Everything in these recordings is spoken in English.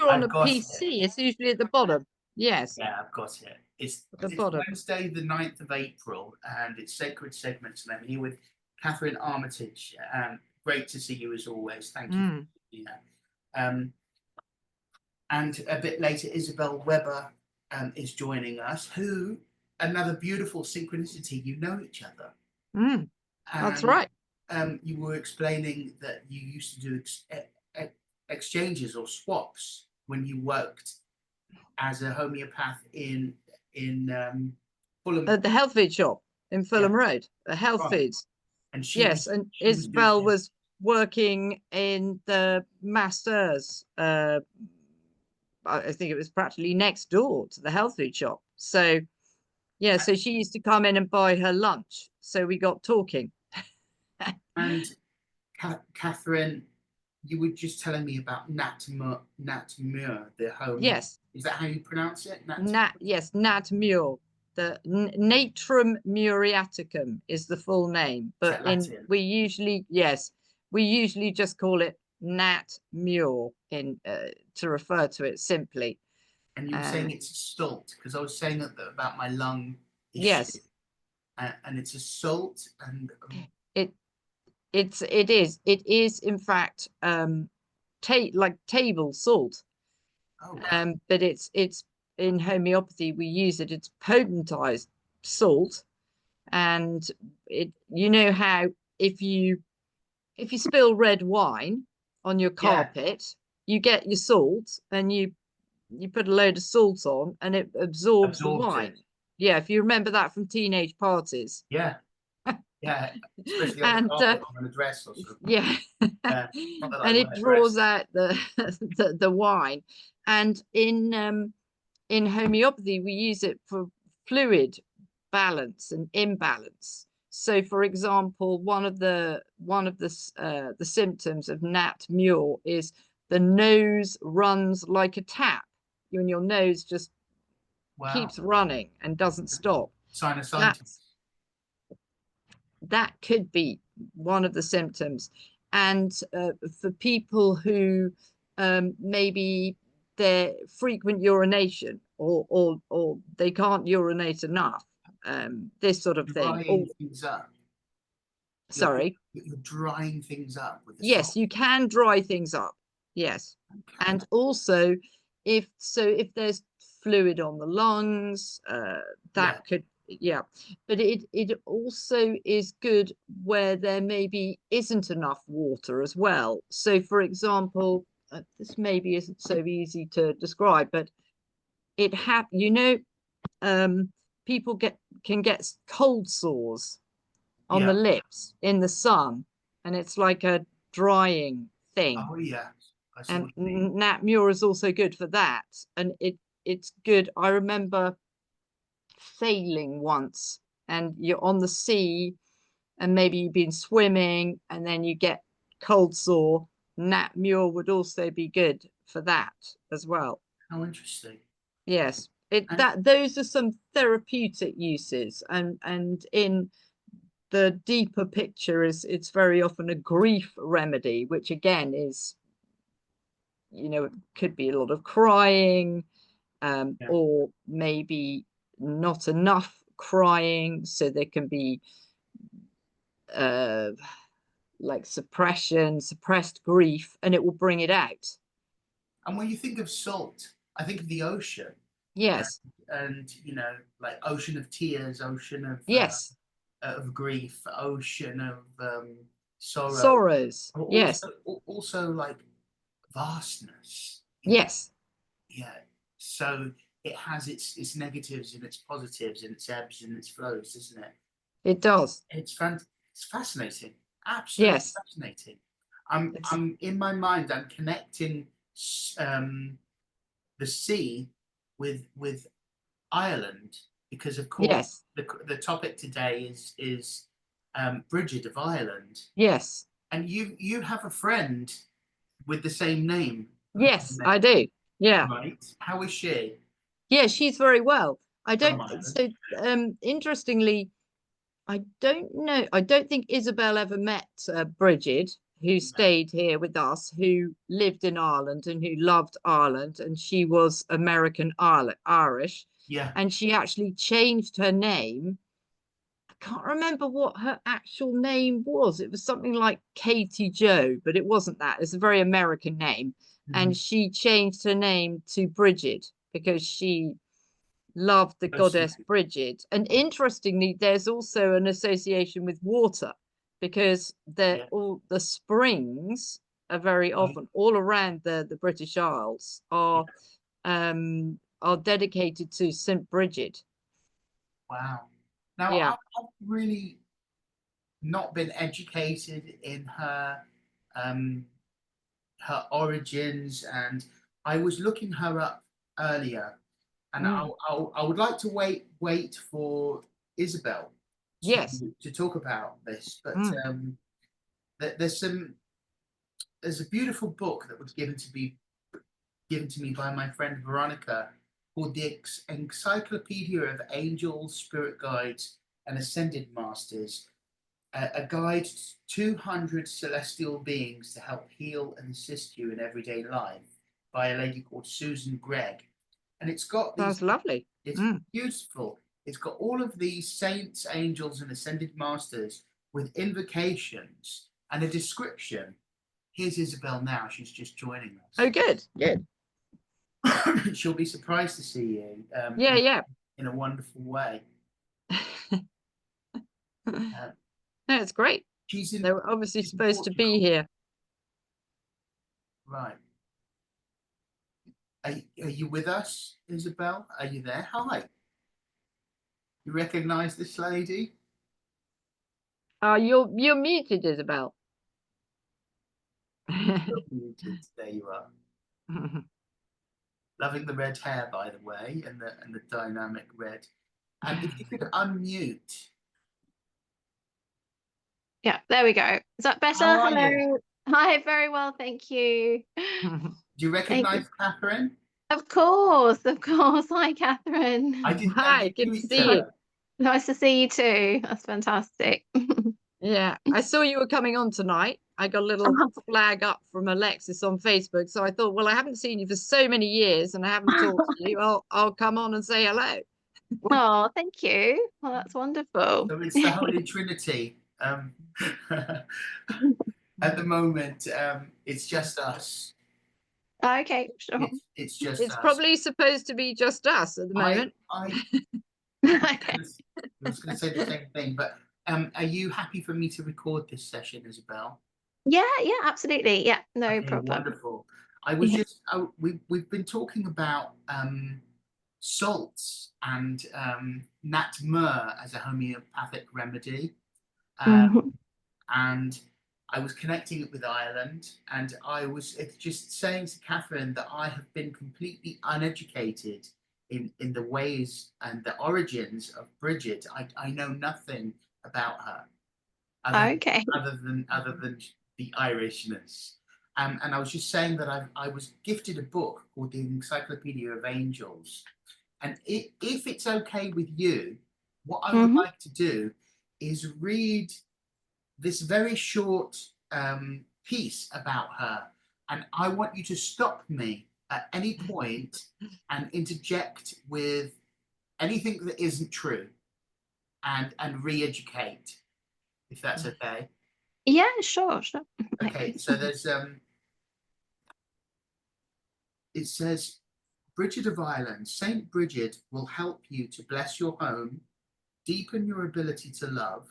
on I've a got PC, it's usually at the bottom. Yes. Yeah, I've got it. It's At the bottom. Wednesday, the 9th of April, and it's Sacred Segments, and I'm here with Katherine Armitage. Great to see you as always. Thank you. And a bit later, Isabelle Webber is joining us, who, another beautiful synchronicity, you know each other. That's right. You were explaining that you used to do exchanges or swaps when you worked as a homeopath in Fulham. At the health food shop in Fulham Road, the health foods. And yes, and Isabelle was working in the Masters. I think it was practically next door to the health food shop. So, yeah, so she used to come in and buy her lunch. So we got talking. And Katherine, you were just telling me about Natmur, the home. Yes. Is that how you pronounce it? Yes, Natmur. The Natrum muriaticum is the full name, but we usually just call it Natmur to refer to it simply. And you were saying it's a salt, because I was saying that about my lung issue. Yes. And it's a salt, and it is in fact like table salt. Oh, wow. But it's in homeopathy we use it. It's potentized salt, and you know how if you spill red wine on your carpet, you get your salt and you put a load of salt on and it absorbs the wine. Yeah, if you remember that from teenage parties. Yeah. Yeah, especially on the carpet on a dress or something. Yeah. And it draws out the wine. And in homeopathy we use it for fluid balance and imbalance. So, for example, one of the symptoms of Natmur is the nose runs like a tap. When your nose just keeps running and doesn't stop. Sinusitis. That could be one of the symptoms. And for people who maybe they're frequent urination or they can't urinate enough, this sort of thing. Drying things up. Sorry? You're drying things up with the Yes, you can dry things up. Yes. Okay. And also if there's fluid on the lungs, that could, but it also is good where there maybe isn't enough water as well. So, for example, this maybe isn't so easy to describe, but people can get cold sores on the lips in the sun, and it's like a drying thing. Oh yeah. And Natmur is also good for that, and it's good. I remember sailing once, and you're on the sea, and maybe you've been swimming, and then you get cold sore. Natmur would also be good for that as well. How interesting. Yes, those are some therapeutic uses, and in the deeper picture it's very often a grief remedy, which again is, it could be a lot of crying, or maybe not enough crying, so there can be like suppressed grief, and it will bring it out. And when you think of salt, I think of the ocean. Yes. And like ocean of tears, ocean of of grief, ocean of sorrows. Yes. Also like vastness. Yes. Yeah. So it has its negatives and its positives and its ebbs and its flows, doesn't it? It does. It's fascinating. Absolutely fascinating. I'm in my mind, I'm connecting the sea with Ireland, because of course the topic today is Brighade of Ireland. Yes. And you have a friend with the same name. Yes, I do. Yeah. Right. How is she? Yeah, she's very well. Interestingly, I don't know. I don't think Isabelle ever met Brighade, who stayed here with us, who lived in Ireland and who loved Ireland, and she was American Irish, Yeah. and she actually changed her name. I can't remember what her actual name was. It was something like Katie Joe, but it wasn't that. It's a very American name. And Mhm. she changed her name to Brigid because she loved the Oh, so- goddess Brigid. And interestingly, there's also an association with water because yeah. all the springs are very Right. often all around the British Isles are dedicated to St. Brigid. Wow. Now, Yeah. I've really not been educated in um, her origins, and I was looking her up earlier, and Mm. I would like to wait for Isabel to Yes. talk about this, but Mm. there's there's a beautiful book that was given to me by my friend Veronica called the Encyclopedia of Angels, Spirit Guides, and Ascended Masters, a guide to 200 celestial beings to help heal and assist you in everyday life by a lady called Susan Gregg. And it's got these, Sounds lovely. it's Mm. beautiful. It's got all of these saints, angels, and ascended masters with invocations and a description. Here's Isabel now. She's just joining Oh, us. good. Good. She'll be surprised to see you Yeah, yeah. in a wonderful way. Uh, That's great. she's They were obviously in supposed to be Portugal, here. right? Are you with us, Isabel? Are you there? Hi. You recognize this lady? You're muted, Isabel. You're muted. There you are. Loving the red hair, by the way, and the dynamic red. And if you could unmute. Yeah, there we go. Is that better? How are you? Hello. Hi, very well, thank you. Do you Thank you. recognize Catherine? Of course, of course. Hi, Catherine. I didn't know Hi, you good knew to each see you. other. Nice to see you too. That's fantastic. Yeah, I saw you were coming on tonight. I got a little flag up from Alexis on Facebook, so I thought, well, I haven't seen you for so many years, and I haven't talked to you. I'll come on and say hello. Oh, thank you. Well, that's wonderful. So it's the Holy Trinity. At the moment, it's just us. Okay, sure. It's just It's us. probably supposed to be just us at the moment. I Okay. was going to say the same thing, but are you happy for me to record this session, Isabel? Yeah, absolutely. Yeah, no Okay, problem. wonderful. I was Yeah. just we've been talking about salts and nat myrrh as a homeopathic remedy, Mhm. and I was connecting it with Ireland, and I was just saying to Catherine that I have been completely uneducated in the ways and the origins of Bridget. I know nothing about her Okay. other than the Irishness. And I was just saying that I was gifted a book called the Encyclopedia of Angels. And if it's okay with you, what I would Mhm. like to do is read this very short piece about her. And I want you to stop me at any point and interject with anything that isn't true and re-educate, if that's okay. Yeah, sure. Okay, so there's it says Bridget of Ireland, Saint Bridget will help you to bless your home, deepen your ability to love,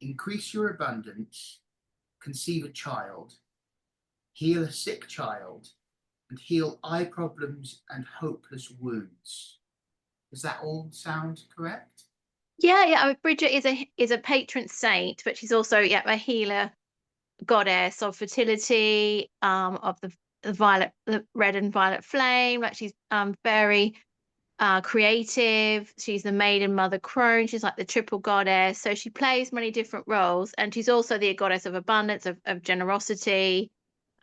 increase your abundance, conceive a child, heal a sick child, and heal eye problems and hopeless wounds. Does that all sound correct? Yeah. Bridget is a patron saint, but she's also a healer goddess of fertility, of the red and violet flame. Like she's very creative. She's the maiden mother crone. She's like the triple goddess. So she plays many different roles, and she's also the goddess of abundance, of generosity.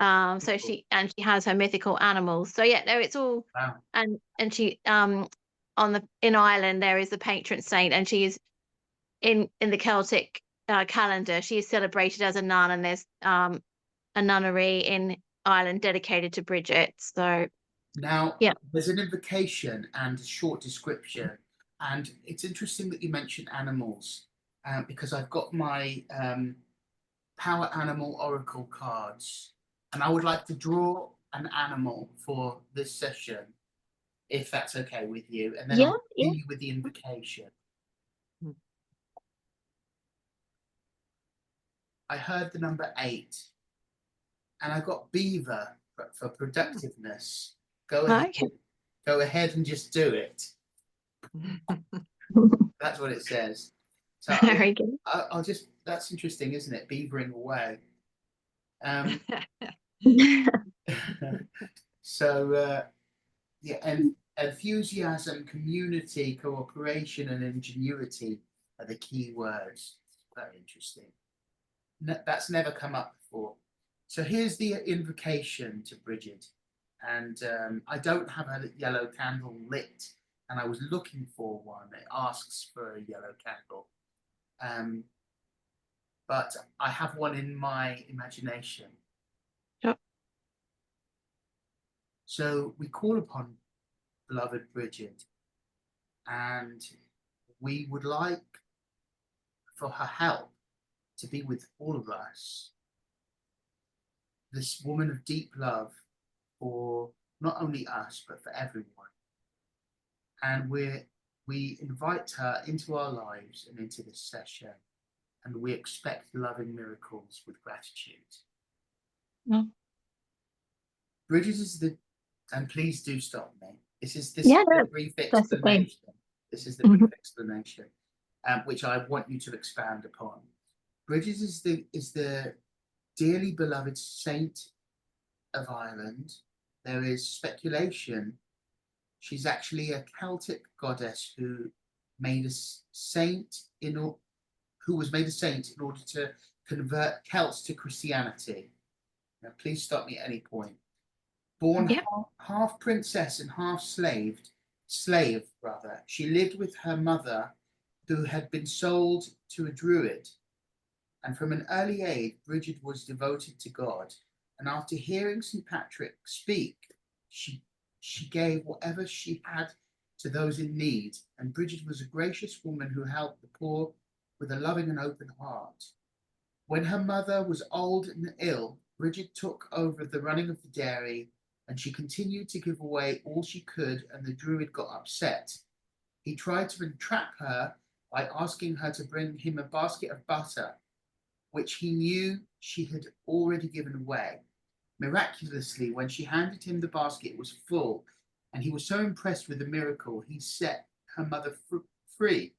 So she has her mythical animals. So no, it's all Wow. and she in Ireland there is the patron saint, and she is in the Celtic calendar. She is celebrated as a nun, and there's a nunnery in Ireland dedicated to Bridget. So Now, yeah. there's an invocation and a short description, and it's interesting that you mentioned animals, because I've got my Power Animal Oracle cards, and I would like to draw an animal for this session, if that's okay with you, and then Yeah, I'll yeah. continue with the invocation. I heard the number 8, and I got beaver for productiveness. Go ahead, Okay. go ahead and just do it. That's what it says. So Very good. I'll just, that's interesting, isn't it? Beavering away. So yeah, and enthusiasm, community, cooperation, and ingenuity are the key words. Very interesting. That's never come up before. So here's the invocation to Bridget, and I don't have a yellow candle lit, and I was looking for one. It asks for a yellow candle, but I have one in my imagination. Yep. So we call upon beloved Bridget, and we would like for her help to be with all of us. This woman of deep love for not only us, but for everyone. And we invite her into our lives and into this session, and we expect loving miracles with gratitude. No. Bridget is the, and please do stop me. This is Yeah, no, the brief that's the thing. explanation. This is the brief explanation, which I want you to expand upon. Bridget is the dearly beloved saint of Ireland. There is speculation she's actually a Celtic goddess who made a saint who was made a saint in order to convert Celts to Christianity. Now, please stop me at any point. Born Yep. half princess and half slave, she lived with her mother, who had been sold to a druid. And from an early age, Bridget was devoted to God. And after hearing St. Patrick speak, she gave whatever she had to those in need. And Bridget was a gracious woman who helped the poor with a loving and open heart. When her mother was old and ill, Bridget took over the running of the dairy, and she continued to give away all she could, and the druid got upset. He tried to entrap her by asking her to bring him a basket of butter, which he knew she had already given away. Miraculously, when she handed him the basket, it was full, and he was so impressed with the miracle, he set her mother free.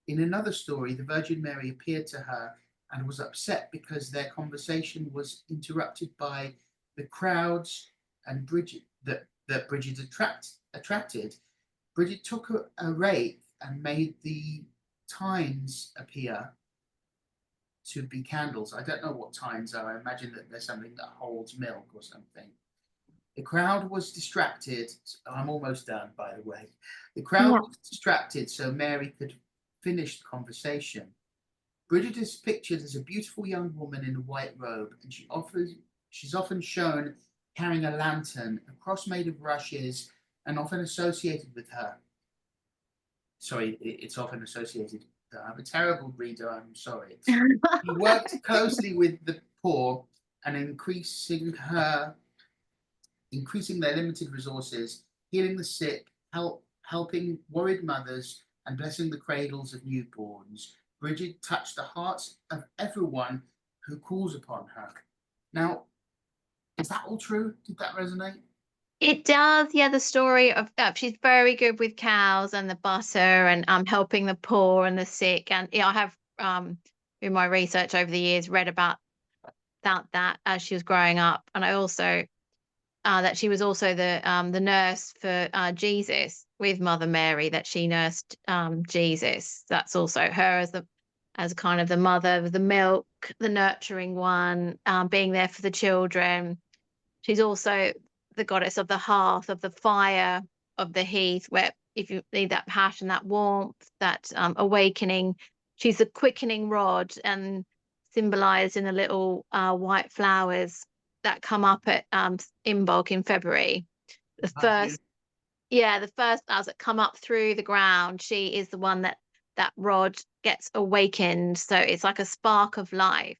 In another story, the Virgin Mary appeared to her and was upset because their conversation was interrupted by the crowds and Bridget that Bridget attracted. Bridget took a rake and made the tines appear to be candles. I don't know what tines are. I imagine that there's something that holds milk or something. The crowd was distracted. I'm almost done, by the way. The crowd was distracted so Mary could finish the conversation. Bridget is pictured as a beautiful young woman in a white robe, and she's often shown carrying a lantern, a cross made of rushes, and often associated with her. Sorry, it's often associated. I'm a terrible reader, I'm sorry. He worked closely with the poor and increasing their limited resources, healing the sick, helping worried mothers, and blessing the cradles of newborns. Bridget touched the hearts of everyone who calls upon her. Now, is that all true? Did that resonate? It does, yeah. The story of she's very good with cows and the butter and helping the poor and the sick. And yeah, I have in my research over the years read about that as she was growing up, and I also that she was also the nurse for Jesus with Mother Mary, that she nursed Jesus. That's also her as kind of the mother, the milk, the nurturing one, being there for the children. She's also the goddess of the hearth, of the fire, of the heath, where if you need that passion, that warmth, that awakening, she's the quickening rod. And symbolized in the little white flowers that come up at Imbolc in February. The first, the first flowers that come up through the ground, she is the one that rod gets awakened. So it's like a spark of life.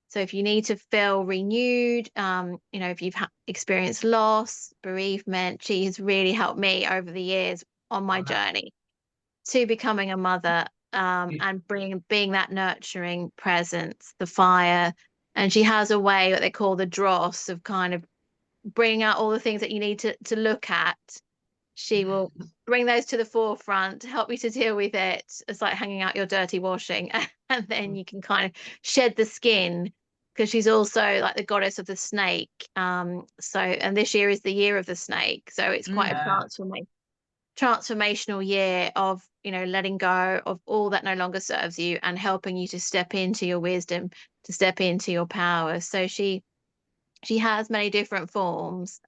So if you need to feel renewed, if you've experienced loss, bereavement, she has really helped me over the years on my journey to becoming a mother, and being that nurturing presence, the fire. And she has a way, what they call the dross, of kind of bringing out all the things that you need to look at. She will bring those to the forefront, help you to deal with it. It's like hanging out your dirty washing, and then you can kind of shed the skin, because she's also like the goddess of the snake. And this year is the year of the snake, so it's quite a transformational year of letting go of all that no longer serves you and helping you to step into your wisdom, to step into your power. So she has many different forms.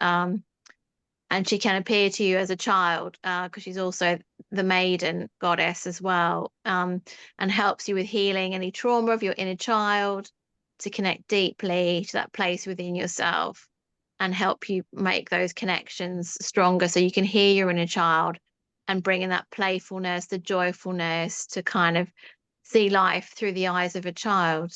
And she can appear to you as a child, because she's also the maiden goddess as well, and helps you with healing any trauma of your inner child, to connect deeply to that place within yourself and help you make those connections stronger, so you can hear your inner child and bring in that playfulness, the joyfulness, to kind of see life through the eyes of a child.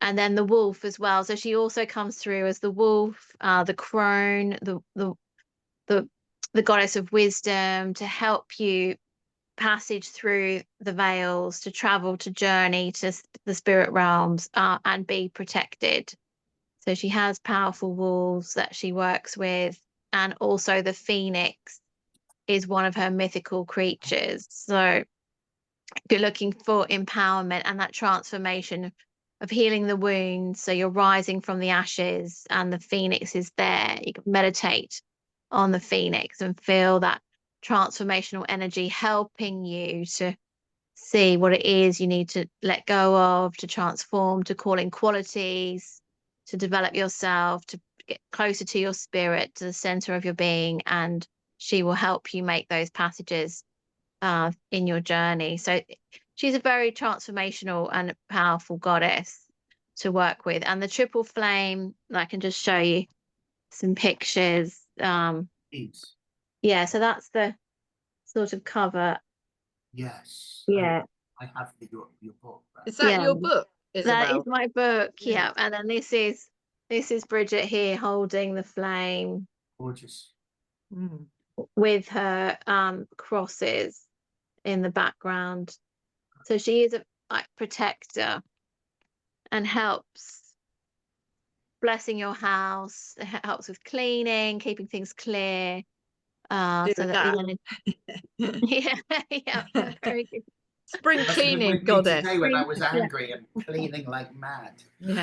And then the wolf as well. So she also comes through as the wolf, the crone, the goddess of wisdom, to help you passage through the veils, to travel, to journey to the spirit realms, and be protected. So she has powerful wolves that she works with, and also the phoenix is one of her mythical creatures. So if you're looking for empowerment and that transformation of healing the wounds, so you're rising from the ashes and the phoenix is there, you can meditate on the phoenix and feel that transformational energy helping you to see what it is you need to let go of, to transform, to call in qualities, to develop yourself, to get closer to your spirit, to the center of your being, and she will help you make those passages in your journey. So she's a very transformational and powerful goddess to work with. And the triple flame, I can just show you some pictures. Yeah, so that's the sort of cover. Yes. Yeah. I have your book. Right? Is that your book, Isabelle? That is my book. Yeah. And then this is Bridget here holding the flame. Gorgeous. With her crosses in the background. So she is a protector and helps blessing your house. It helps with cleaning, keeping things clear. So that yeah, very good. Spring cleaning goddess. Today when I was angry and cleaning like mad.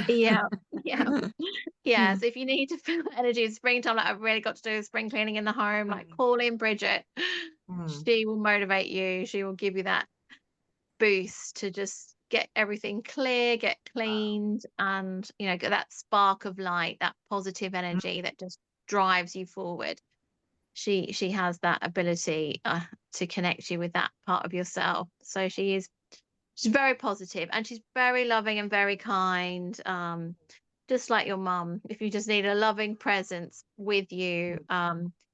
Yeah. So if you need to feel energy in springtime, like I've really got to do spring cleaning in the home, like call in Bridget. She will motivate you. She will give you that boost to just get everything clear, get cleaned, and get that spark of light, that positive energy that just drives you forward. She has that ability to connect you with that part of yourself. So she's very positive, and she's very loving and very kind, just like your mum. If you just need a loving presence with you,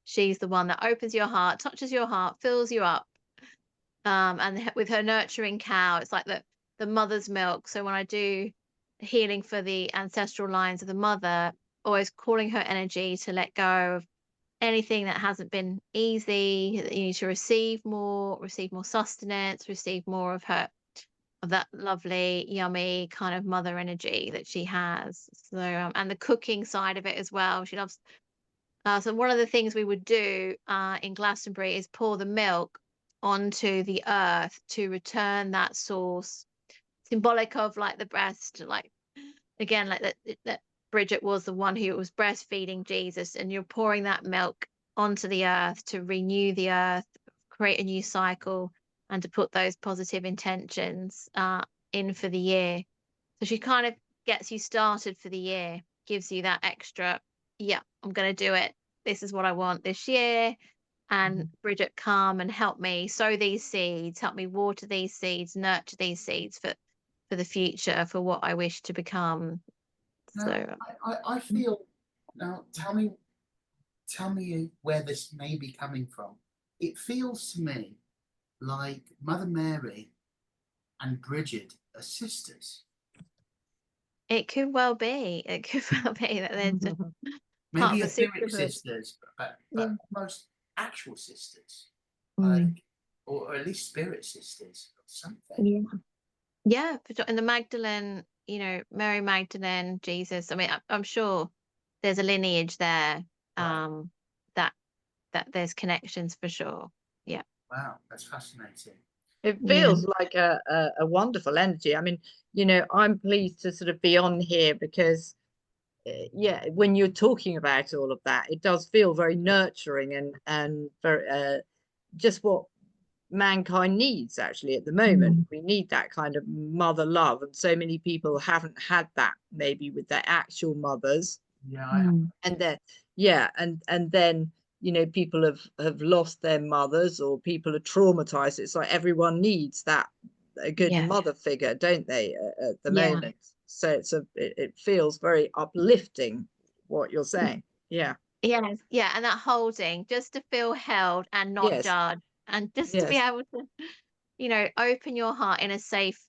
she's the one that opens your heart, touches your heart, fills you up. And with her nurturing cow, it's like the mother's milk. So when I do healing for the ancestral lines of the mother, always calling her energy to let go of anything that hasn't been easy, that you need to receive more sustenance, receive more of that lovely, yummy kind of mother energy that she has. So and the cooking side of it as well. She loves. So one of the things we would do in Glastonbury is pour the milk onto the earth to return that source, symbolic of like the breast, like again, like that Bridget was the one who was breastfeeding Jesus, and you're pouring that milk onto the earth to renew the earth, create a new cycle, and to put those positive intentions in for the year. So she kind of gets you started for the year, gives you that extra, I'm going to do it. This is what I want this year. And Bridget, come and help me sow these seeds, help me water these seeds, nurture these seeds for for the future, for what I wish to become. Now, So I feel, now tell me where this may be coming from. It feels to me like Mother Mary and Bridget are sisters. it could well be. It could well be that they're just part Maybe of the etheric sisterhood. sisters, but Yeah. almost actual sisters, Mm. like, or at least spirit sisters or something. Yeah. Yeah, for sure. And the Magdalene, you know, Mary Magdalene, Jesus. I mean, I'm sure there's a lineage there. Right. That there's connections for sure. Yeah. Wow, that's fascinating. It Yeah. feels like a wonderful energy. I mean, you know, I'm pleased to sort of be on here because, yeah, when you're talking about all of that, it does feel very nurturing and very just what mankind needs actually at the moment. We need that kind of mother love, and so many people haven't had that maybe with their actual mothers. Yeah, And then and then, you know, people have lost their mothers, or people are traumatized. It's like everyone needs that, a good Yeah. mother figure, don't they, at the Yeah. moment? So it feels very uplifting what you're saying. Yeah. Yes, yeah, and that holding, just to feel held and not Yes. judged, and just to be Yes. able to, you know, open your heart in a safe,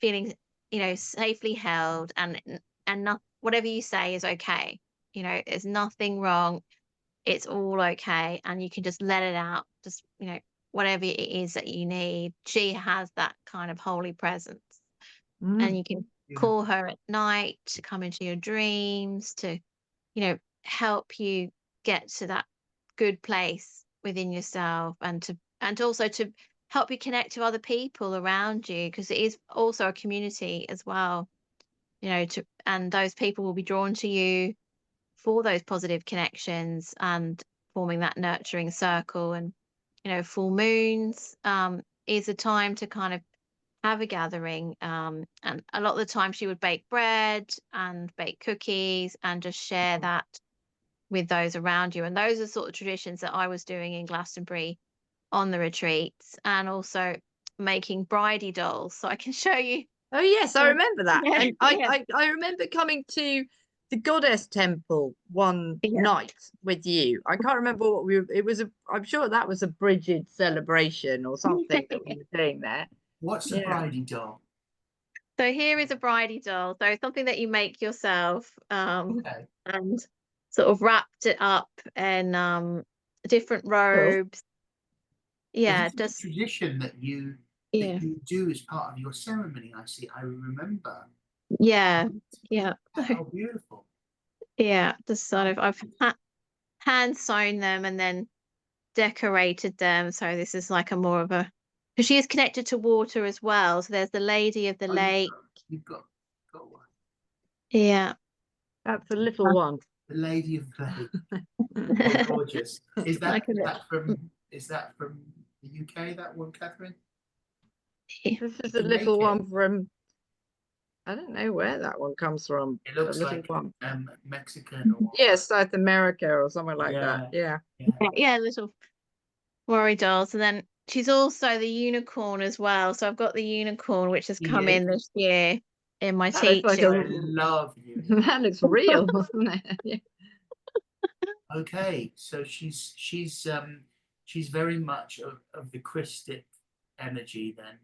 feeling, you know, safely held, and not whatever you say is okay. You know, there's nothing wrong. It's all okay, and you can just let it out. Just, you know, whatever it is that you need. She has that kind of holy presence, and you can call her at night to come into your dreams, to, you know, help you get to that good place within yourself, and also to help you connect to other people around you, because it is also a community as well, you know, and those people will be drawn to you for those positive connections and forming that nurturing circle. And, you know, full moons is a time to kind of have a gathering, and a lot of the time she would bake bread and bake cookies and just share that with those around you. And those are sort of traditions that I was doing in Glastonbury on the retreats, and also making bridey dolls. So I can show you. Oh yes, I remember that. Yeah, And yeah, I remember coming to the goddess temple one yeah. night with you. I can't remember what it was I'm sure that was a Brigid celebration or something that we were doing there. What's a Yeah. bridey doll? So here is a bridey doll. So something that you make yourself, Okay. and sort of wrapped it up in different robes. So Yeah, this is just a tradition that yeah, you do as part of your ceremony. I remember. yeah, yeah. How beautiful. Yeah, just sort of I've hand sewn them and then decorated them. So this is like a more of a, because she is connected to water as well. So there's the Lady of the Oh, Lake. you've got one. Yeah. That's a little one. The Lady of Play. Oh, gorgeous. Is Like a from the UK, that one, Catherine? This is a You make little it. one from, I don't know where that one comes from. It looks a little like one. Mexican or Yes, South America or somewhere like that. yeah. yeah, yeah, little worry dolls. And then she's also the unicorn as well. So I've got the unicorn which has come in this year in my That looks like teaching. I love you. that looks real, doesn't it? Yeah. Okay, so she's very much of the Christic energy then.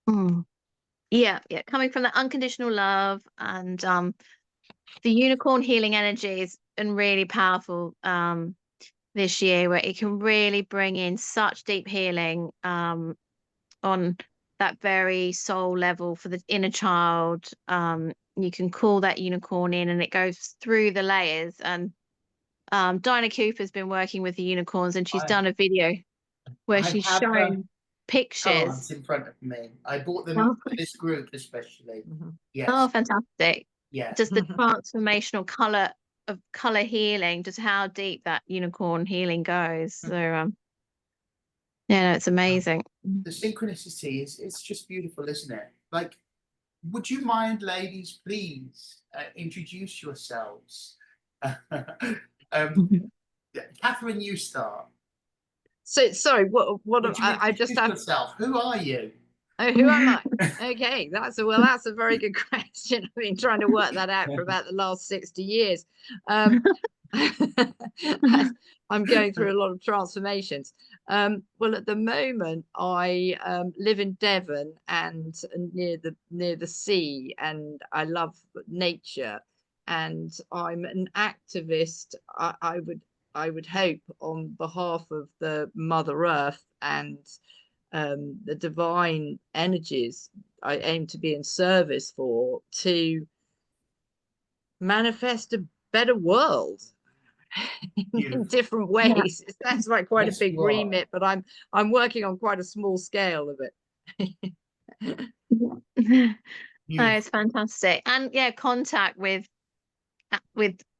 Mm. Yeah, yeah, coming from that unconditional love, and the unicorn healing energy is and really powerful this year, where it can really bring in such deep healing on that very soul level for the inner child. You can call that unicorn in, and it goes through the layers. And Dinah Cooper's been working with the unicorns, and she's done a video where I she's have her shown pictures. cards in front of me. I bought them Oh, for this group especially. Yes. oh, fantastic. Yes. Just the transformational color healing, just how deep that unicorn healing goes. So yeah, no, it's amazing. The synchronicity it's just beautiful, isn't it? Like, would you mind, ladies, please introduce yourselves? Catherine, you start. So sorry, what Would you I just introduce have yourself? Who are you? Oh, who am I? Okay, that's a very good question. I've been trying to work that out for about the last 60 years. Um, I'm going through a lot of transformations. Well, at the moment, I live in Devon and near the sea, and I love nature. And I'm an activist. I would hope on behalf of the Mother Earth and the divine energies I aim to be in service for, to manifest a better world in different Yeah. ways. It sounds like quite a Yes, big you are. remit, but I'm working on quite a small scale of it. Oh, You, it's fantastic. And yeah, contact with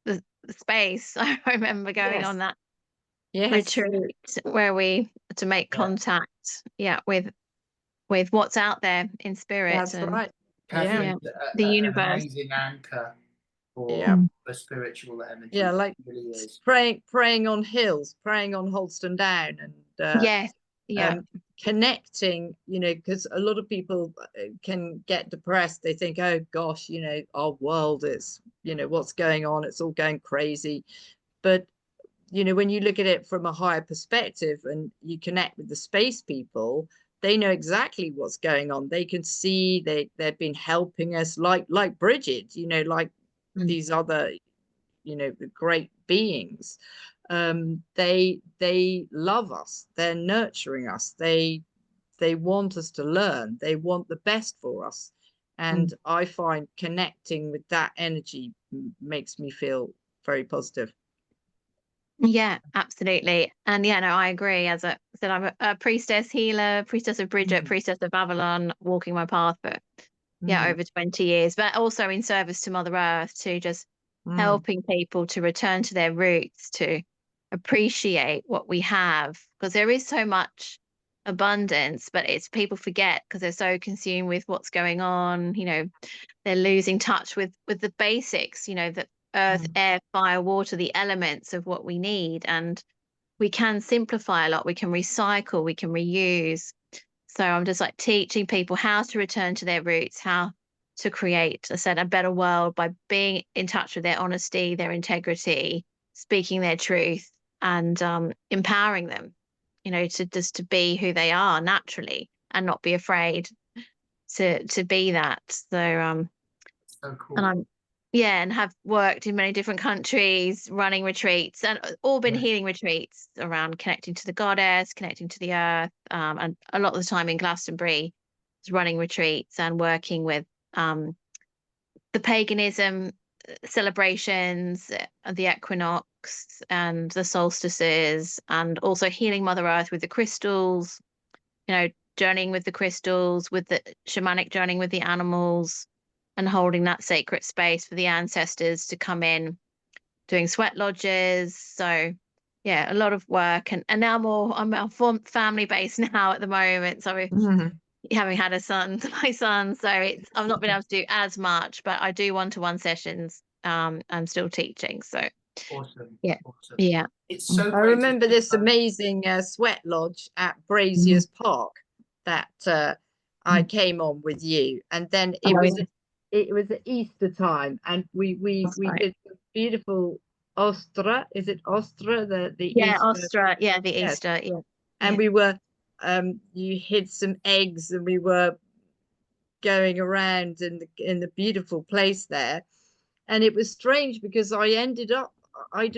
the space. I remember going Yes. on that Yes, retreat where we to make Yeah. contact, with what's out there in spirit that's and right. Catherine's the an universe. amazing anchor Yeah. for spiritual energy. Yeah, like It really is. praying on hills, praying on Holston Down, and Yes. Yeah. connecting, because a lot of people can get depressed. They think, oh gosh, our world is, what's going on, it's all going crazy. But when you look at it from a higher perspective and you connect with the space people, they know exactly what's going on. They can see, they've been helping us, like Brighade, like these other, the great beings. They love us, they're nurturing us, they want us to learn, they want the best for us. And I find connecting with that energy makes me feel very positive. Yeah, absolutely. And yeah, no, I agree. As I said, I'm a priestess healer, priestess of Bridget, priestess of Babylon, walking my path for over 20 years, but also in service to Mother Earth, to just helping people to return to their roots, to appreciate what we have, because there is so much abundance, but it's people forget because they're so consumed with what's going on. They're losing touch with the basics, the earth, air, fire, water, the elements of what we need. And we can simplify a lot. We can recycle, we can reuse. So I'm just like teaching people how to return to their roots, how to create, I said, a better world by being in touch with their honesty, their integrity, speaking their truth, and empowering them, to be who they are naturally and not be afraid to be that. So So cool. and and have worked in many different countries, running retreats, and all been healing retreats around connecting to the goddess, connecting to the earth, and a lot of the time in Glastonbury, running retreats and working with the paganism celebrations, the equinox and the solstices, and also healing Mother Earth with the crystals, journeying with the crystals, with the shamanic journeying with the animals, and holding that sacred space for the ancestors to come in, doing sweat lodges. So yeah, a lot of work, and now I'm more family based now at the moment. So having had a son, my son, so I've not been able to do as much, but I do one-to-one sessions. I'm still teaching. So Awesome. yeah. Awesome. Yeah. It's so I great to remember see this how- amazing sweat lodge at Brazier's Park that I came on with you, and then it was at Easter time, and we did some beautiful ostra. Is it ostra? The Easter? Ostra, the Yes. Easter, And we were you hid some eggs, and we were going around in the beautiful place there. And it was strange because I ended up, I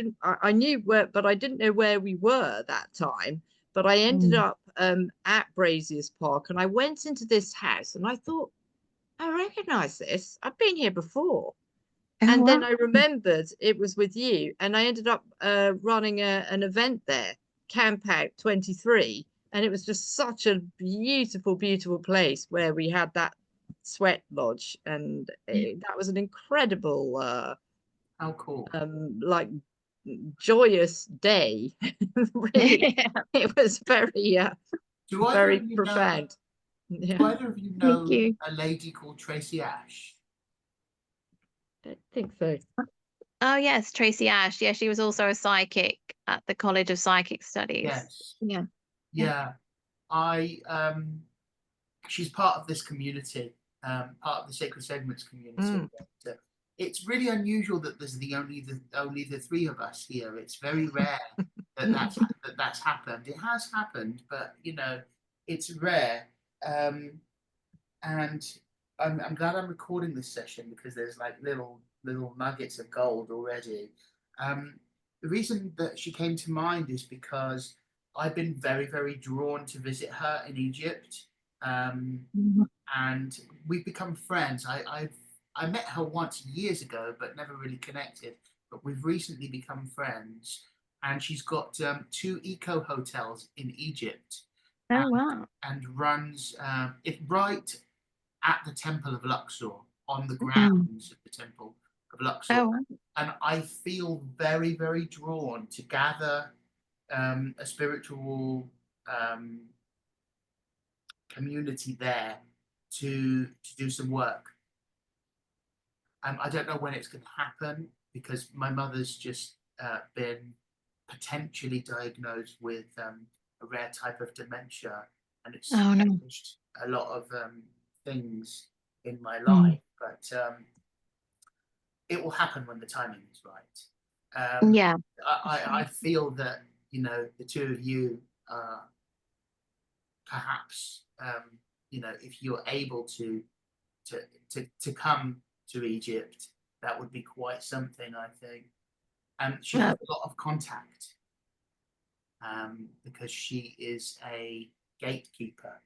knew where, but I didn't know where we were that time. But I ended up at Brazier's Park, and I went into this house, and I thought, I recognize this. I've been here before. And then I remembered it was with you, and I ended up running an event there, Camp Out 23. And it was just such a beautiful, beautiful place where we had that sweat lodge. And that was an incredible how cool. like joyous day. Really, it was very Do either very of you profound. know, do either of you know you. a lady called Tracy Ash? I think so. Oh yes, Tracy Ash. Yeah, she was also a psychic at the College of Psychic Studies. Yes. Yeah. Yeah. I she's part of this community, part of the Sacred Segments community. Mm. And, it's really unusual that there's only the three of us here. It's very rare that that's happened. It has happened, but you know, it's rare. And I'm glad I'm recording this session because there's like little nuggets of gold already. The reason that she came to mind is because I've been very, very drawn to visit her in Egypt. And we've become friends. I met her once years ago, but never really connected. But we've recently become friends, and she's got 2 eco hotels in Egypt. Oh, wow. And runs it right at the Temple of Luxor, on the grounds of the Temple of Luxor. Oh, wow. And I feel very, very drawn to gather a spiritual community there to do some work. I don't know when it's going to happen because my mother's just been potentially diagnosed with a rare type of dementia, and it's changed a lot of things in my life. But it will happen when the timing is right. Yeah. I feel that, you know, the two of you perhaps, you know, if you're able to come to Egypt, that would be quite something, I think. And she has a lot of contact because she is a gatekeeper.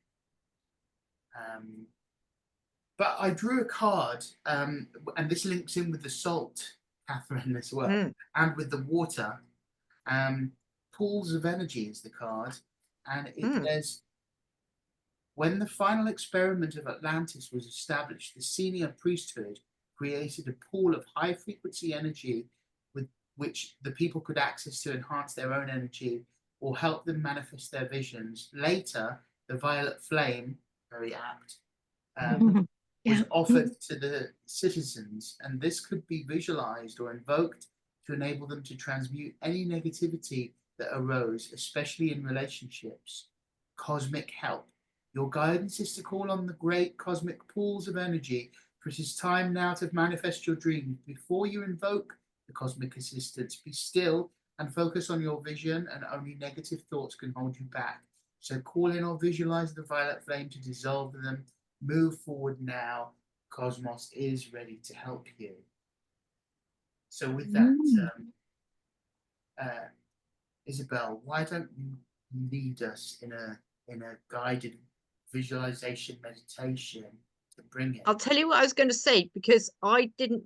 But I drew a card, and this links in with the salt, Catherine, as well, and with the water. Pools of Energy is the card, and it says, when the final experiment of Atlantis was established, the senior priesthood created a pool of high-frequency energy with which the people could access to enhance their own energy or help them manifest their visions. Later, the violet flame, very apt, was offered to the citizens, and this could be visualized or invoked to enable them to transmute any negativity that arose, especially in relationships. Cosmic help. Your guidance is to call on the great cosmic pools of energy, for it is time now to manifest your dreams. Before you invoke the cosmic assistance, be still and focus on your vision, and only negative thoughts can hold you back. So call in or visualize the violet flame to dissolve them. Move forward now. Cosmos is ready to help you. So with that, Isabelle, why don't you lead us in a guided visualization meditation to bring it? I'll tell you what I was going to say, because I didn't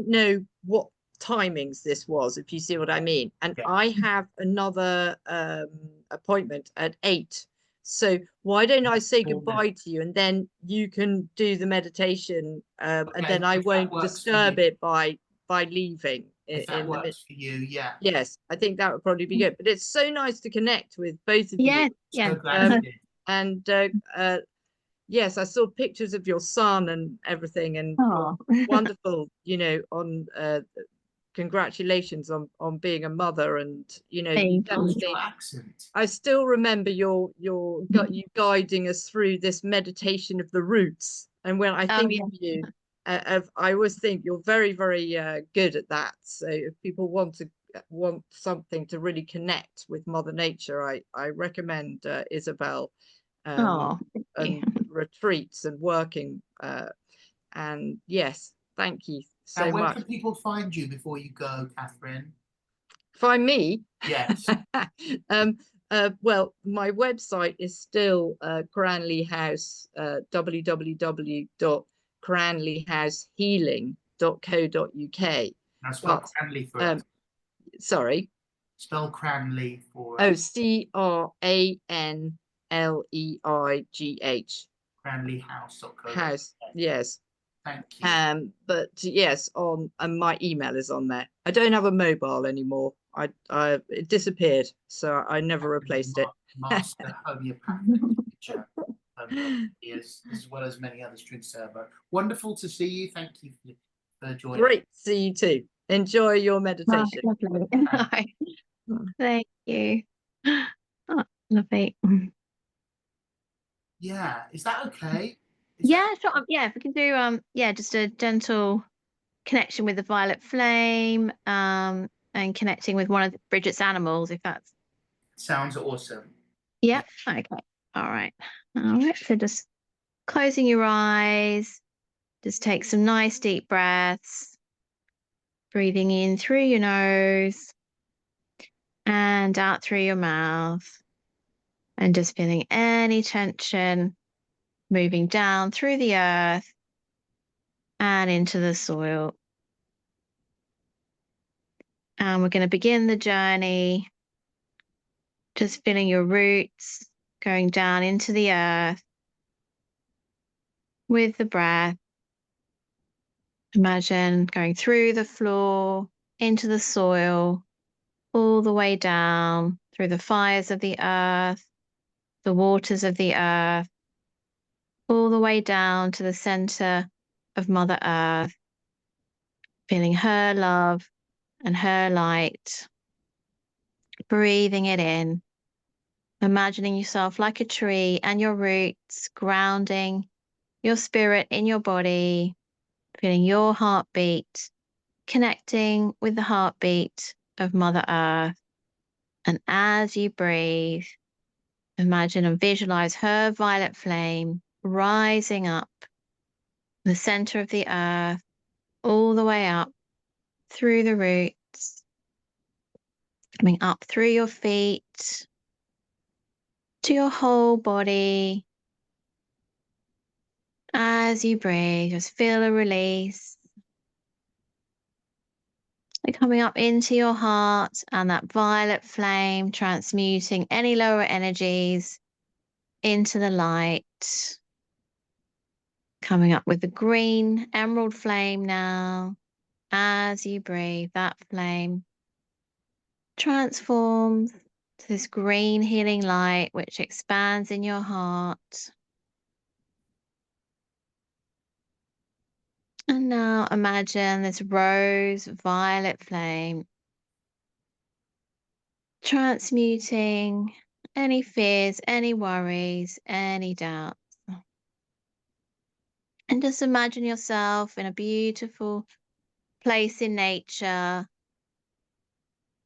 know what timings this was, if you see what I mean. And I have another appointment at 8. So why don't I say goodbye to you, and then you can do the meditation, and then I won't disturb it by leaving. If that works for you, yeah. Yes, I think that would probably be good. But it's so nice to connect with both of you. So glad you did. And yes, I saw pictures of your son and everything, and wonderful, you know, on congratulations on being a mother. And you know, you definitely, I still remember you guiding us through this meditation of the roots. And when I think of you, I always think you're very, very good at that. So if people want something to really connect with Mother Nature, I recommend Isabelle. And retreats and working, and yes, thank you so much. Where can people find you before you go, Catherine? Find me? Yes. Well, my website is still Cranley House, www.cranleyhousehealing.co.uk. Now spell Cranley for us. Sorry. Spell Cranley for us. Oh, CRANLEIGH. Cranleyhouse.co. House, yes. Thank you. But yes, and my email is on there. I don't have a mobile anymore. It disappeared, so I never replaced it. Master homeopathic teacher, as well as many others drink server. Wonderful to see you. Thank you for joining. Great to see you too. Enjoy your meditation. Thank you. Oh, lovely. Yeah, is that okay? Yeah, sure. Yeah, if we can do yeah, just a gentle connection with the violet flame, and connecting with one of Bridget's animals, if that's sounds awesome. yeah. Okay. All right. All right. So just closing your eyes. Just take some nice deep breaths. Breathing in through your nose and out through your mouth. And just feeling any tension moving down through the earth and into the soil. And we're going to begin the journey, just feeling your roots going down into the earth with the breath. Imagine going through the floor, into the soil, all the way down through the fires of the earth, the waters of the earth, all the way down to the center of Mother Earth, feeling her love and her light, breathing it in, imagining yourself like a tree and your roots grounding your spirit in your body, feeling your heartbeat, connecting with the heartbeat of Mother Earth. And as you breathe, imagine and visualize her violet flame rising up the center of the earth, all the way up through the roots, coming up through your feet to your whole body. As you breathe, just feel a release. And coming up into your heart and that violet flame transmuting any lower energies into the light. Coming up with the green emerald flame now. As you breathe, that flame transforms to this green healing light which expands in your heart. And now imagine this rose violet flame transmuting any fears, any worries, any doubts. And just imagine yourself in a beautiful place in nature,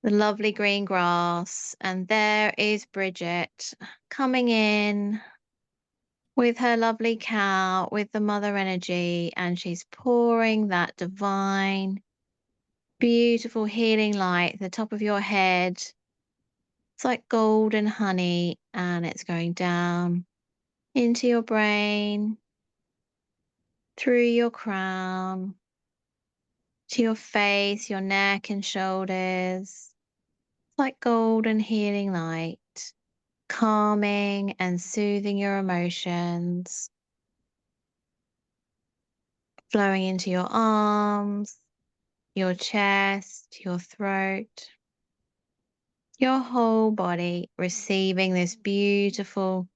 the lovely green grass, and there is Bridget coming in with her lovely cow, with the mother energy, and she's pouring that divine, beautiful healing light at the top of your head. It's like golden honey, and it's going down into your brain, through your crown, to your face, your neck and shoulders. It's like golden healing light, calming and soothing your emotions, flowing into your arms, your chest, your throat, your whole body, receiving this beautiful,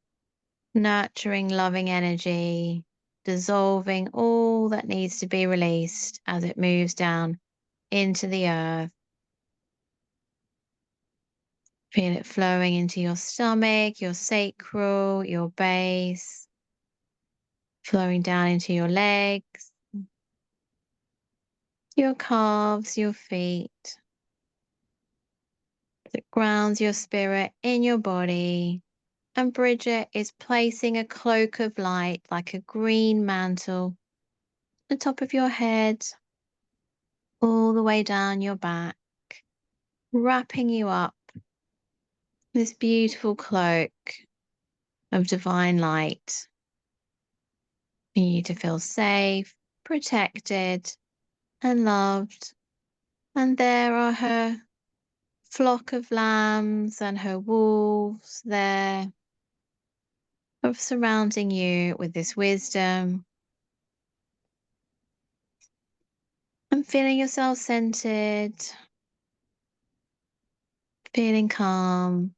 nurturing, loving energy, dissolving all that needs to be released as it moves down into the earth. Feel it flowing into your stomach, your sacral, your base, flowing down into your legs, your calves, your feet. It grounds your spirit in your body. And Bridget is placing a cloak of light like a green mantle at the top of your head, all the way down your back, wrapping you up this beautiful cloak of divine light. For you to feel safe, protected, and loved. And there are her flock of lambs and her wolves there, of surrounding you with this wisdom. And feeling yourself centered, feeling calm,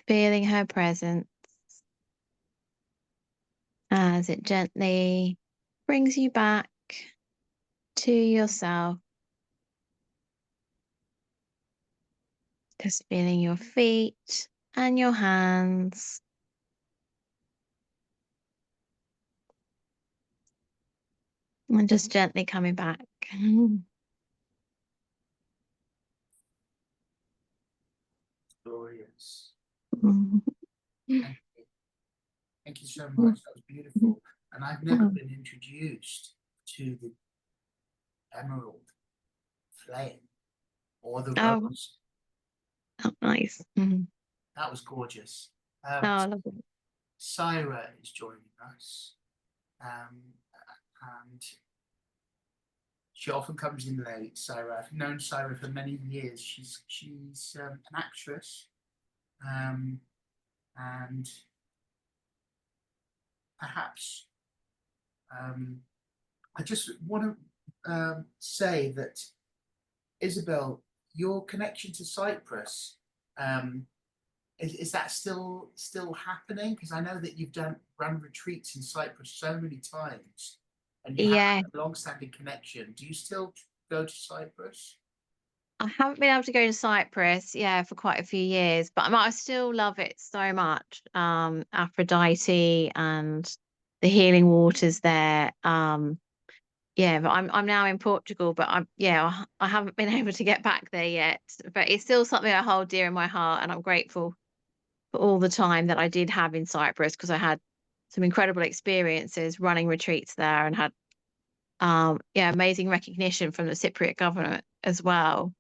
feeling her presence as it gently brings you back to yourself. Just feeling your feet and your hands. And just gently coming back. Glorious. Mhm. Thank you. Thank you so much. That was beautiful. And I've never been introduced to the emerald flame or the Oh, rose. oh, nice. Mhm. That was gorgeous. Oh, lovely. Syra is joining us. And she often comes in late, Syra. I've known Syra for many years. She's an actress. And perhaps I just want to say that, Isabelle, your connection to Cyprus, is that still happening? Because I know that you've run retreats in Cyprus so many times, and you have Yeah, a long-standing connection. Do you still go to Cyprus? I haven't been able to go to Cyprus, yeah, for quite a few years, but I still love it so much. Aphrodite and the healing waters there. Yeah, but I'm now in Portugal, but I haven't been able to get back there yet. But it's still something I hold dear in my heart, and I'm grateful for all the time that I did have in Cyprus because I had some incredible experiences running retreats there and had amazing recognition from the Cypriot government as well,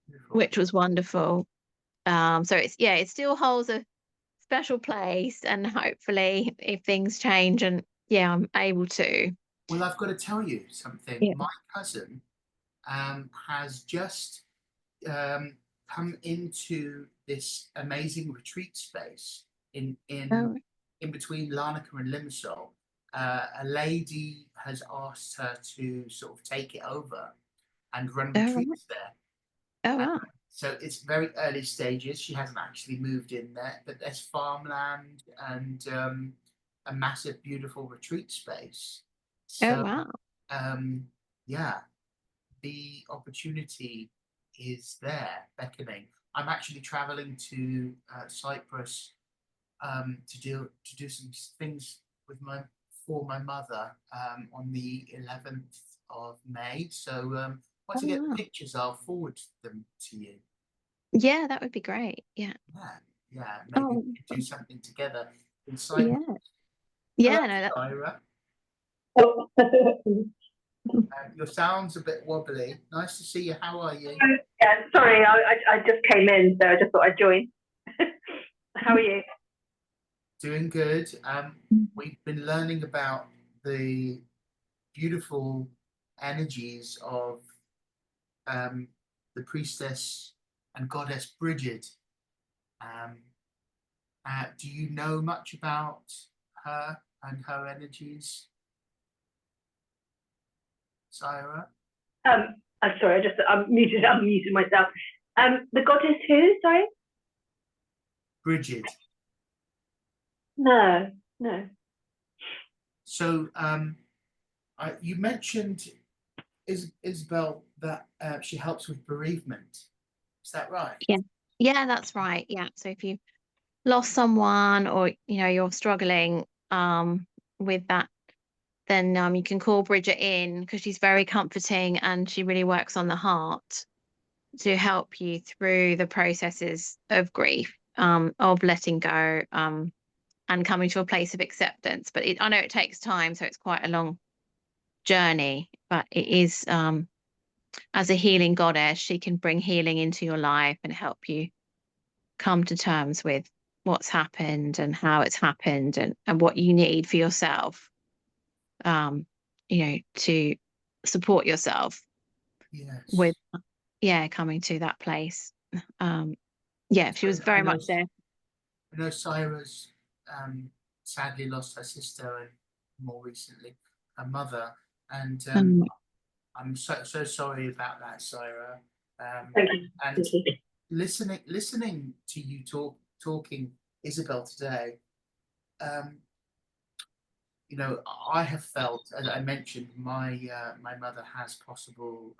Beautiful. which was wonderful. So it still holds a special place, and hopefully if things change and I'm able to. Well, I've got to tell you something. Yeah. My cousin has just come into this amazing retreat space in Oh, between Larnaca and Limassol. A lady has asked her to sort of take it over and run oh, retreats there. oh, Uh, wow. so it's very early stages. She hasn't actually moved in there, but there's farmland and a massive, beautiful retreat space. Oh, So wow. um, yeah, the opportunity is there, beckoning. I'm actually traveling to Cyprus to do some things with my mother on the 11th of May. So once I Oh, get wow. the pictures, I'll forward them to you. Yeah, that would be great. Yeah. Yeah, yeah. Maybe Oh, we can do something together in Cyprus. yeah. Hello, Yeah, no, that. Syra. Your sound's a bit wobbly. Nice to see you. How are you? Yeah, sorry, I just came in, so I just thought I'd join. How are you? Doing good. We've been learning about the beautiful energies of the priestess and goddess Brighade. Um, do you know much about her and her energies, Syra? I'm sorry, I'm muted myself. The goddess who? Sorry? Brighade. No, no. So you mentioned, Isabelle, that she helps with bereavement. Is that right? Yeah. Yeah, that's right. Yeah. So if you lost someone or you're struggling with that, then you can call Bridget in because she's very comforting and she really works on the heart to help you through the processes of grief, of letting go, and coming to a place of acceptance. But I know it takes time, so it's quite a long journey, but it is, as a healing goddess, she can bring healing into your life and help you come to terms with what's happened and how it's happened and what you need for yourself, to support yourself Yes. with, coming to that place. She was I very know, much there. I know Syra's sadly lost her sister and more recently her mother, and Um, I'm so sorry about that, Syra. Thank you. And Thank you. listening to you talking, Isabelle, today, um, I have felt, as I mentioned, my mother has possible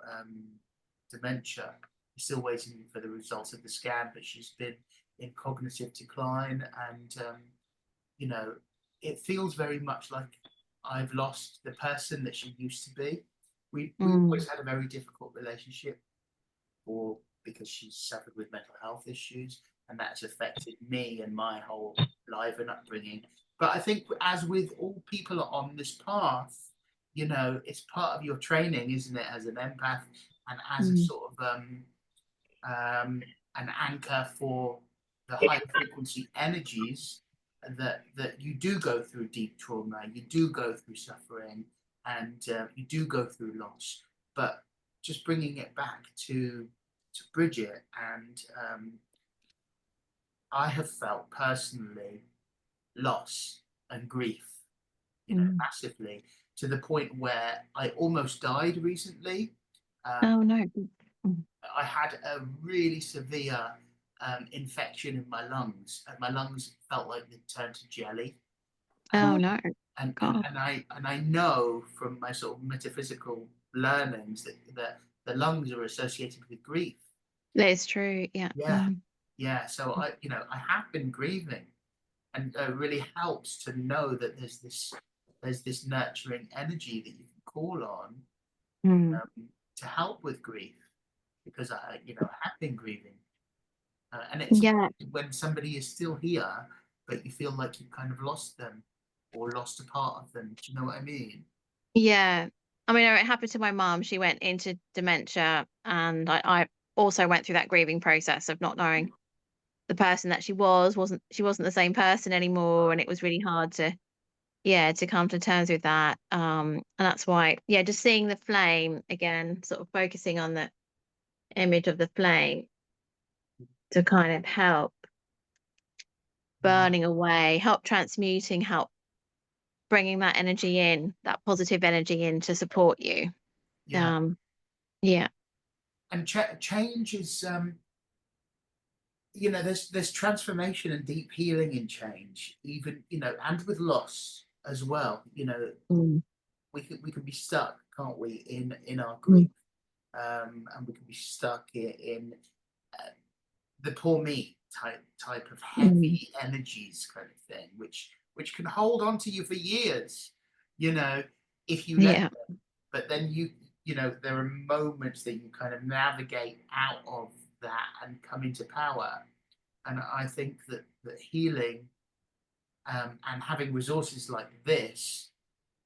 dementia. We're still waiting for the results of the scan, but she's been in cognitive decline, and it feels very much like I've lost the person that she used to be. We Mm. always had a very difficult relationship, or because she suffered with mental health issues, and that's affected me and my whole life and upbringing. But I think, as with all people on this path, you know, it's part of your training, isn't it, as an empath and as a Mm. sort of an anchor for the high frequency energies that you do go through deep trauma, you do go through suffering, and you do go through loss. But just bringing it back to Bridget, and I have felt personally loss and grief, you know, Mm. massively, to the point where I almost died recently. Oh no. Mm. I had a really severe infection in my lungs, and my lungs felt like they turned to jelly. Oh no. And God. I know from my sort of metaphysical learnings that the lungs are associated with grief. That is true. Yeah. Yeah, Mm. yeah. So I, you know, I have been grieving, and it really helps to know that there's this nurturing energy that you can call on Mm. to help with grief, because I, you know, have been grieving, and it's Yeah. when somebody is still here, but you feel like you kind of lost them or lost a part of them. Do you know what I mean? Yeah. I mean, it happened to my mum. She went into dementia, and I also went through that grieving process of not knowing the person that she wasn't the same person anymore, and it was really hard to to come to terms with that. And that's why just seeing the flame again, sort of focusing on the image of the flame to kind of help burning away, help transmuting, help bringing that energy in, that positive energy in to support you. Yeah. Yeah. And change is, you know, there's transformation and deep healing in change, even, you know, and with loss as well. You know, Mm. we can be stuck, can't we, in our Mm. grief, and we can be stuck in the poor me type of Mm. heavy energies kind of thing, which can hold on to you for years, you know, if you let Yeah. them. But then you know, there are moments that you kind of navigate out of that and come into power. And I think that healing, and having resources like this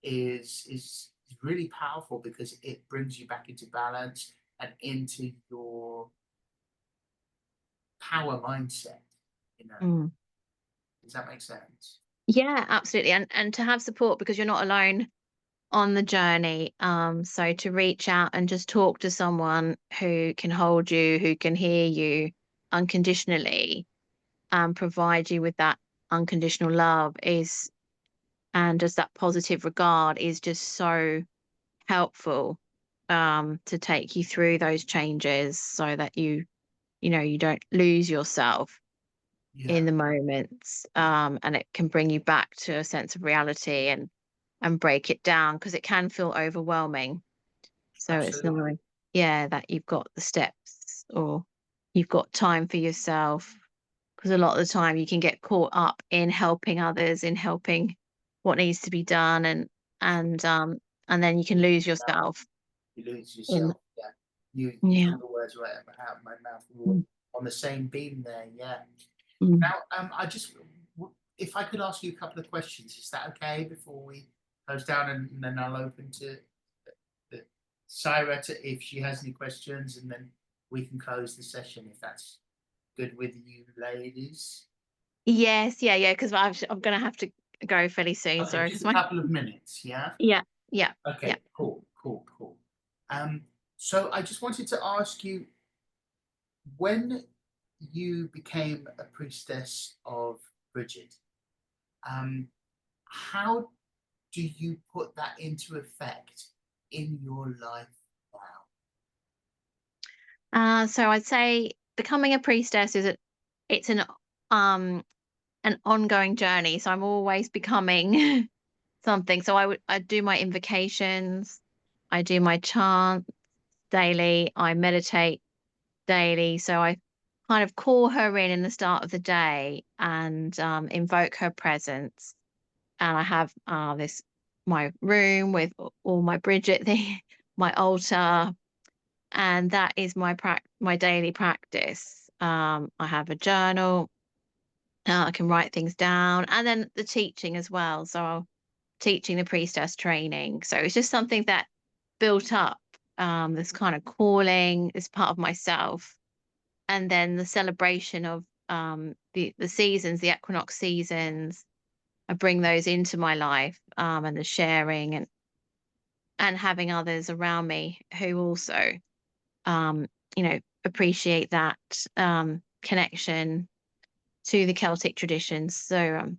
is really powerful, because it brings you back into balance and into your power mindset, you know. Mm. Does that make sense? Yeah, absolutely. And to have support because you're not alone on the journey. So to reach out and just talk to someone who can hold you, who can hear you unconditionally, and provide you with that unconditional love and just that positive regard is just so helpful to take you through those changes so that you don't lose yourself Yeah, in the moments, and it can bring you back to a sense of reality and break it down because it can feel overwhelming. So it's absolutely. nice, that you've got the steps or you've got time for yourself because a lot of the time you can get caught up in helping others, in helping what needs to be done, and then you can lose yourself You lose in. yourself. Yeah, you Yeah. took the words right out of my mouth. We were Mm. on the same beam there. Yeah. Mm. Now, if I could ask you a couple of questions, is that okay before we close down, and then I'll open to Syra if she has any questions, and then we can close the session if that's good with you, ladies. Yes, yeah, because I'm gonna have to go fairly soon. Okay, Sorry, just because a my couple of minutes, yeah? yeah, yeah, yeah. Okay, cool. So I just wanted to ask you, when you became a priestess of Bridget, how do you put that into effect in your life now? So I'd say becoming a priestess it's an ongoing journey. So I'm always becoming something. So I do my invocations, I do my chant daily, I meditate daily. So I kind of call her in the start of the day and invoke her presence. And I have this my room with all my Bridget thing, my altar, and that is my daily practice. I have a journal. I can write things down, and then the teaching as well. So teaching the priestess training. So it's just something that built up, this kind of calling, is part of myself. And then the celebration of the seasons, the equinox seasons, I bring those into my life, and the sharing and having others around me who also appreciate that connection to the Celtic traditions. So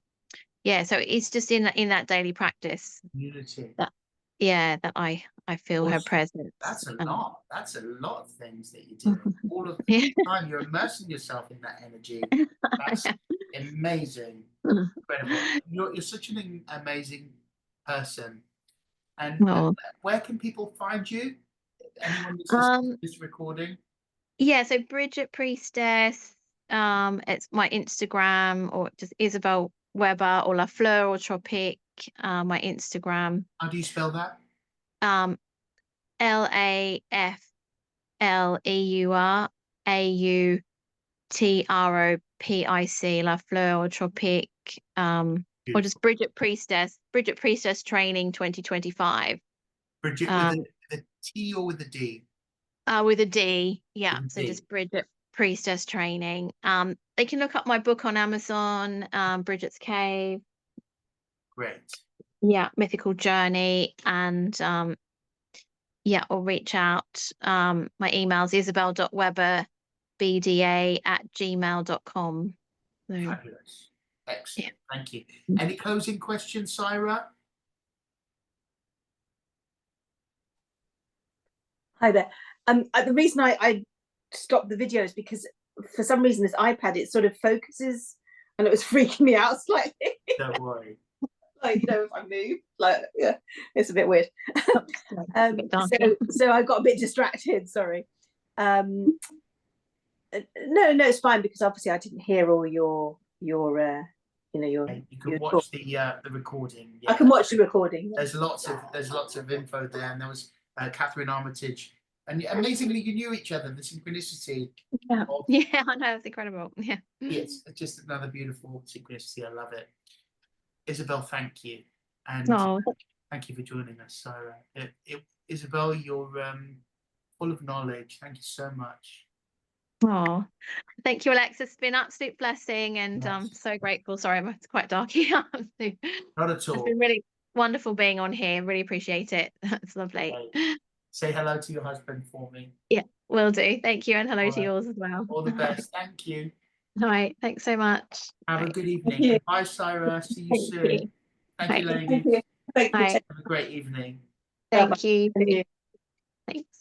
yeah, so it's just in that daily practice Unity. that I feel her Awesome. presence. That's a lot. That's a lot of things that you do. All of Yeah. the time you're immersing yourself in that energy. That's amazing. Incredible. You're such an amazing person. And Oh. where can people find you? Anyone that's listening to this recording? Yeah, so Bridget Priestess, it's my Instagram, or just Isabelle Webber or La Fleur or Tropique, my Instagram. How do you spell that? LAFLEURAUTROPIC, La Fleur or Tropique, or just Bridget Priestess Training 2025. Bridget with a T or with a D? With a D, yeah. With a So D. just Bridget Priestess Training. They can look up my book on Amazon, Bridget's Cave. Great. Yeah, Mythical Journey, and yeah, or reach out. My email's isabelle.webber@gmail.com. So, Fabulous. Excellent. yeah. Thank you. Any closing questions, Syra? Hi there. The reason I stopped the video is because for some reason this iPad, it sort of focuses, and it was freaking me out slightly. Don't worry. Like, if I move, like, yeah, it's a bit weird. Bit so I got a bit distracted. Sorry. No, it's fine, because obviously I didn't hear all your your You can watch the recording. Yeah. I can watch the recording. There's lots of info there, and there was Katherine Armitage, and amazingly you knew each other. The synchronicity. Yeah, yeah, I know, it's incredible. Yeah. It's just another beautiful synchronicity. I love it. Isabelle, thank you, and thank you for joining us, Syra. Isabelle, you're full of knowledge. Thank you so much. Oh, thank you, Alexis. It's been an absolute blessing, and I'm so grateful. Sorry, it's quite dark here. Not at all. It's been really wonderful being on here. Really appreciate it. That's lovely. Okay. Say hello to your husband for me. Yeah, will do. Thank you, and hello to yours as well. All the best. Thank you. All right. Thanks so much. Have a good evening. Bye, Syra. See you soon. Thank you, ladies. Thank you. Have a great evening. Thank you. Thanks.